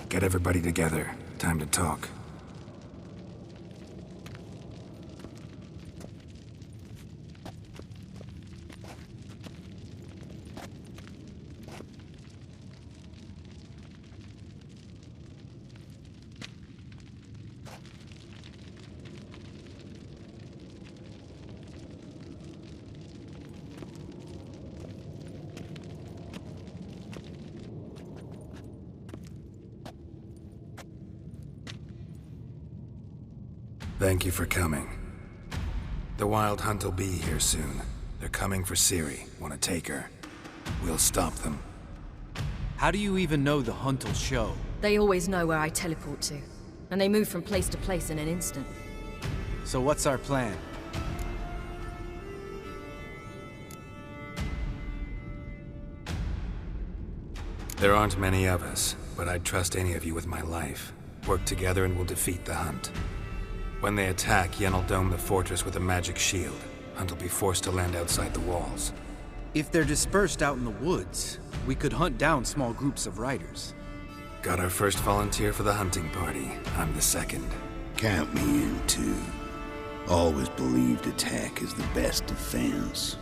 Get everybody together. Time to talk. Thank you for coming. The Wild Hunt will be here soon. They're coming for Ciri. Want to take her? We'll stop them. How do you even know the Hunt will show? They always know where I teleport to. And they move from place to place in an instant. So what's our plan? There aren't many of us, but I'd trust any of you with my life. Work together and we'll defeat the Hunt. When they attack, Yen will dome the fortress with a magic shield. Hunt will be forced to land outside the walls. If they're dispersed out in the woods, we could hunt down small groups of riders. Got our first volunteer for the hunting party. I'm the second. Count me in, too. Always believed attack is the best defense.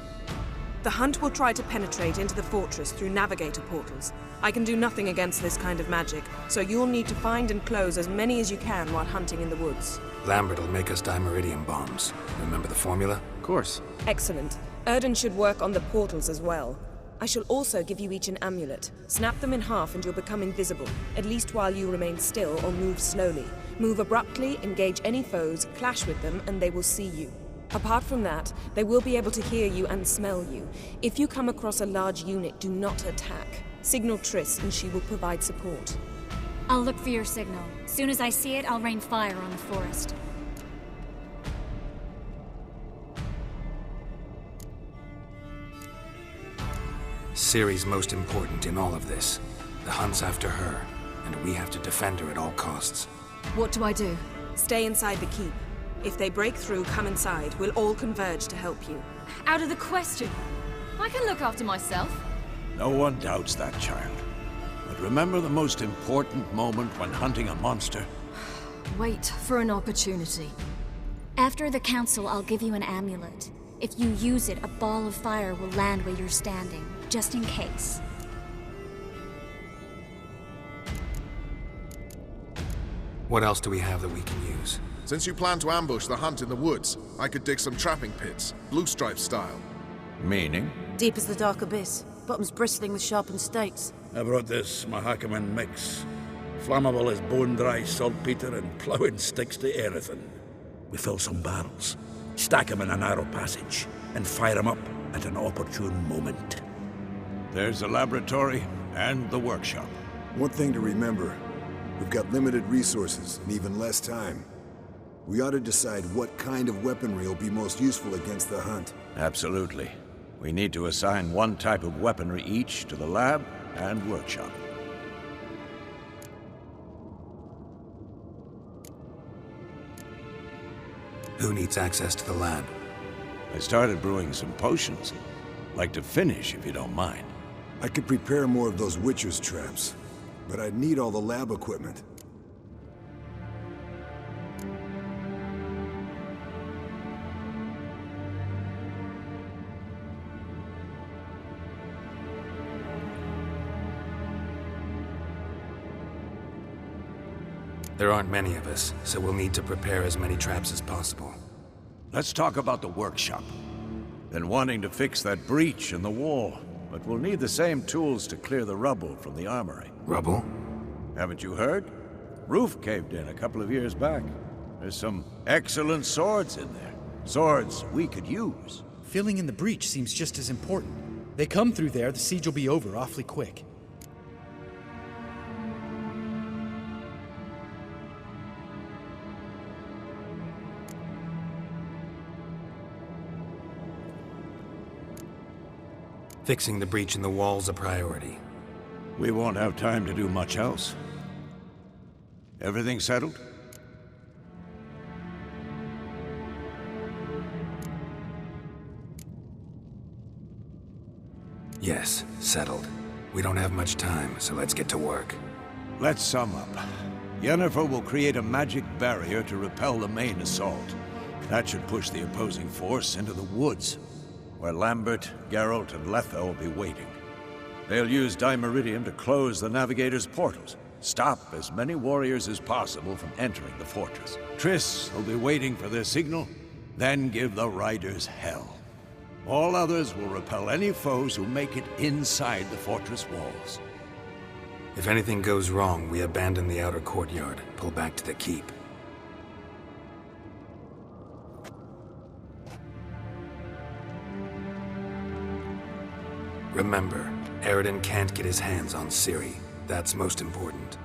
The Hunt will try to penetrate into the fortress through navigator portals. I can do nothing against this kind of magic, so you'll need to find and close as many as you can while hunting in the woods. Lambert will make us dimeridium bombs. Remember the formula? Of course. Excellent. Erden should work on the portals as well. I shall also give you each an amulet. Snap them in half and you'll become invisible, at least while you remain still or move slowly. Move abruptly, engage any foes, clash with them, and they will see you. Apart from that, they will be able to hear you and smell you. If you come across a large unit, do not attack. Signal Triss and she will provide support. I'll look for your signal. Soon as I see it, I'll rain fire on the forest. Ciri's most important in all of this. The Hunt's after her, and we have to defend her at all costs. What do I do? Stay inside the keep. If they break through, come inside. We'll all converge to help you. Out of the question. I can look after myself. No one doubts that, child. But remember the most important moment when hunting a monster? Wait for an opportunity. After the council, I'll give you an amulet. If you use it, a ball of fire will land where you're standing, just in case. What else do we have that we can use? Since you plan to ambush the Hunt in the woods, I could dig some trapping pits, blue stripe style. Meaning? Deep as the dark abyss, bottoms bristling with sharpened stakes. I brought this Mahakaman mix. Flammable as bone-dry saltpeter and ploughing sticks to everything. We fill some barrels, stack them in a narrow passage, and fire them up at an opportune moment. There's the laboratory and the workshop. One thing to remember, we've got limited resources and even less time. We ought to decide what kind of weaponry will be most useful against the Hunt. Absolutely. We need to assign one type of weaponry each to the lab and workshop. Who needs access to the lab? I started brewing some potions. Like to finish, if you don't mind. I could prepare more of those Witcher's traps, but I'd need all the lab equipment. There aren't many of us, so we'll need to prepare as many traps as possible. Let's talk about the workshop. Been wanting to fix that breach in the wall, but we'll need the same tools to clear the rubble from the armory. Rubble? Haven't you heard? Roof caved in a couple of years back. There's some excellent swords in there. Swords we could use. Filling in the breach seems just as important. They come through there, the siege will be over awfully quick. Fixing the breach in the wall's a priority. We won't have time to do much else. Everything settled? Yes, settled. We don't have much time, so let's get to work. Let's sum up. Yennefer will create a magic barrier to repel the main assault. That should push the opposing force into the woods, where Lambert, Geralt, and Letha will be waiting. They'll use Dimeridium to close the Navigator's portals, stop as many warriors as possible from entering the fortress. Triss will be waiting for their signal, then give the riders hell. All others will repel any foes who make it inside the fortress walls. If anything goes wrong, we abandon the outer courtyard, pull back to the keep. Remember, Eridan can't get his hands on Ciri. That's most important.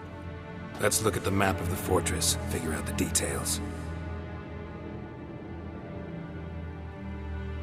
Let's look at the map of the fortress, figure out the details.